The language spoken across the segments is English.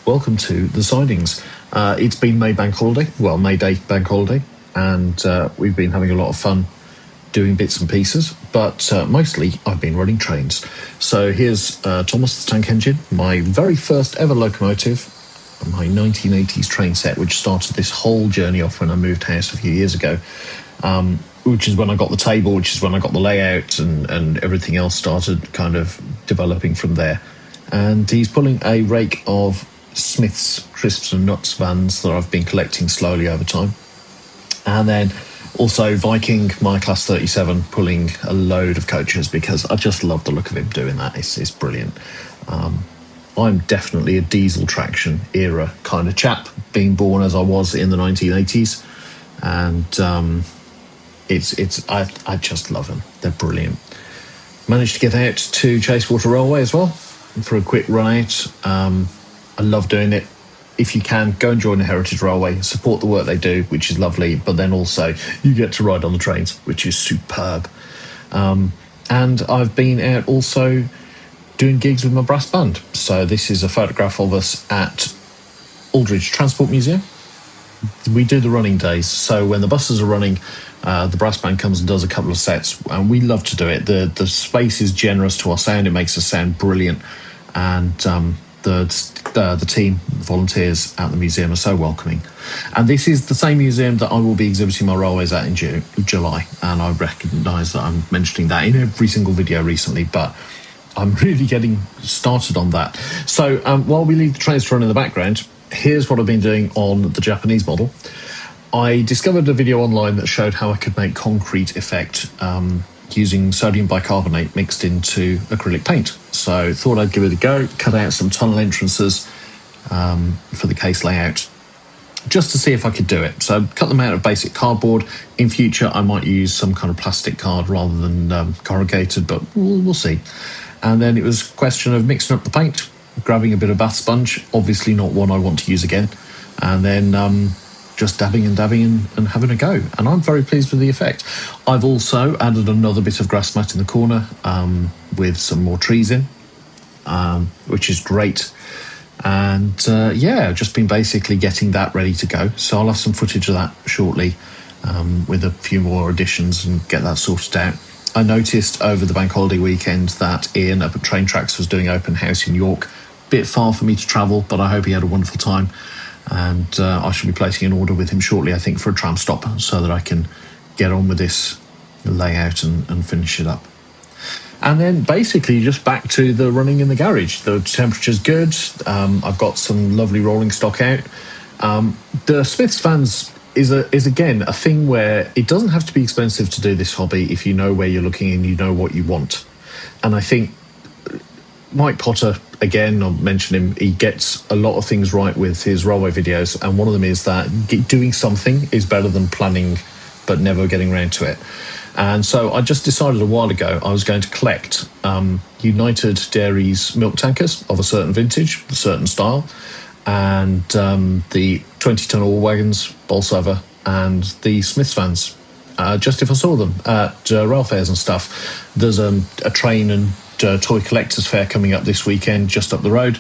welcome to the Sidings. It's been May Bank Holiday, well, May Day Bank Holiday, and we've been having a lot of fun doing bits and pieces, but mostly I've been running trains. So here's Thomas the Tank Engine, my very first ever locomotive, my 1980s train set, which started this whole journey off when I moved house a few years ago, which is when I got the table, which is when I got the layout, and everything else started kind of developing from there. And he's pulling a rake of Smith's Crisps and Nuts vans that I've been collecting slowly over time. And then also Viking, my Class 37, pulling a load of coaches because I just love the look of him doing that. It's brilliant. I'm definitely a diesel traction era kind of chap, being born as I was in the 1980s. And I just love them. They're brilliant. Managed to get out to Chasewater Railway as well for a quick run out. I love doing it. If you can, go and join the Heritage Railway, support the work they do, which is lovely, but then also you get to ride on the trains, which is superb. And I've been out also doing gigs with my brass band. So this is a photograph of us at Aldridge Transport Museum. We do the running days, so when the buses are running, the brass band comes and does a couple of sets, and we love to do it. The space is generous to our sound; it makes us sound brilliant, and the team, the volunteers at the museum are so welcoming. And this is the same museum that I will be exhibiting my railways at in July, and I recognise that I'm mentioning that in every single video recently, but I'm really getting started on that. So while we leave the trains to run in the background, here's what I've been doing on the Japanese model. I discovered a video online that showed how I could make concrete effect using sodium bicarbonate mixed into acrylic paint. So thought I'd give it a go, cut out some tunnel entrances for the case layout, just to see if I could do it. So cut them out of basic cardboard. In future, I might use some kind of plastic card rather than corrugated, but we'll see. And then it was a question of mixing up the paint, grabbing a bit of bath sponge, obviously not one I want to use again, and then just dabbing and having a go. And I'm very pleased with the effect. I've also added another bit of grass mat in the corner with some more trees in, which is great. And just been basically getting that ready to go. So I'll have some footage of that shortly with a few more additions and get that sorted out. I noticed over the bank holiday weekend that Ian up at Train Tracks was doing open house in York. Bit far for me to travel, but I hope he had a wonderful time. And I shall be placing an order with him shortly, I think, for a tram stop, so that I can get on with this layout and finish it up. And then basically just back to the running in the garage. The temperature's good. I've got some lovely rolling stock out. The Smiths vans is again a thing where it doesn't have to be expensive to do this hobby if you know where you're looking and you know what you want. And I think Mike Potter, again, I'll mention him, he gets a lot of things right with his railway videos, and one of them is that doing something is better than planning but never getting around to it. And so I just decided a while ago I was going to collect United Dairies milk tankers of a certain vintage, a certain style, and the 20-ton ore wagons, Bolsover, and the Smiths vans, just if I saw them at rail fairs and stuff. There's a train and toy collectors fair coming up this weekend just up the road.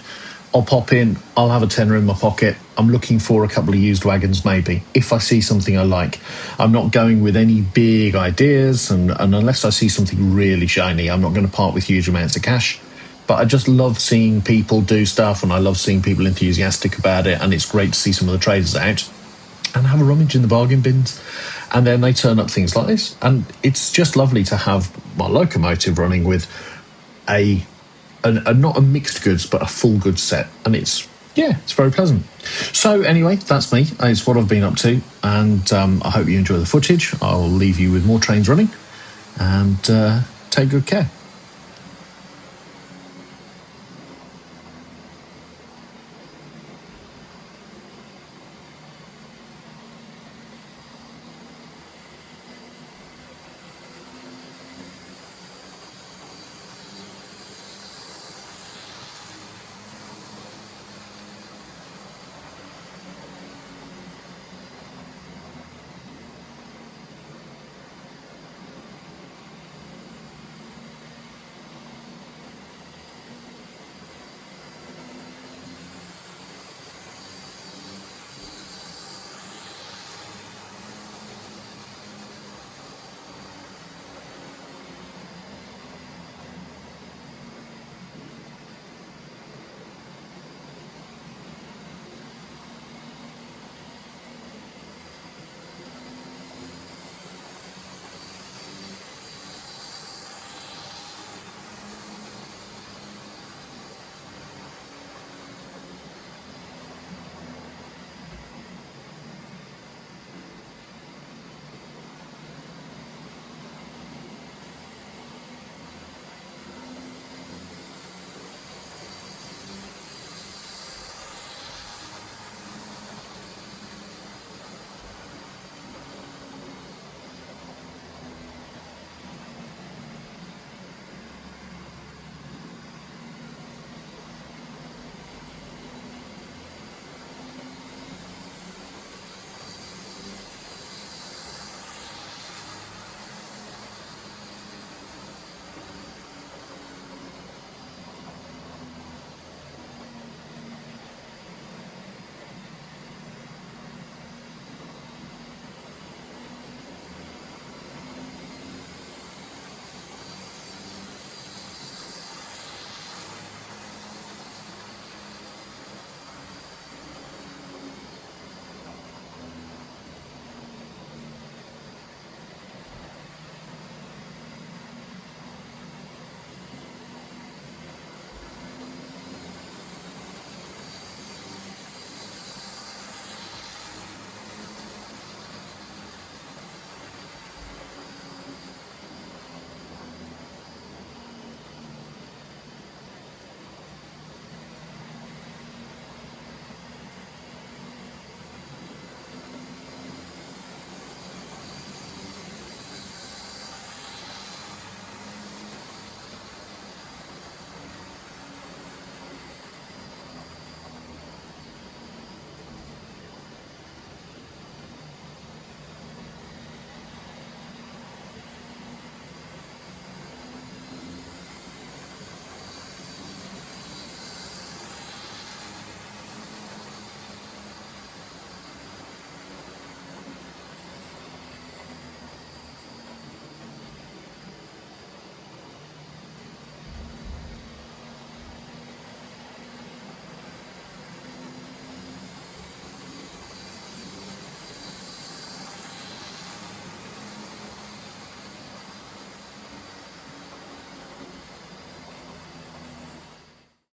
I'll pop in, I'll have a tenner in my pocket. I'm looking for a couple of used wagons maybe, if I see something I like. I'm not going with any big ideas, and unless I see something really shiny, I'm not going to part with huge amounts of cash. But I just love seeing people do stuff, and I love seeing people enthusiastic about it, and it's great to see some of the traders out and have a rummage in the bargain bins. And then they turn up things like this, and it's just lovely to have my locomotive running with a not a mixed goods but a full goods set, and it's very pleasant. So anyway, that's me. It's what I've been up to, and I hope you enjoy the footage. I'll leave you with more trains running, and take good care.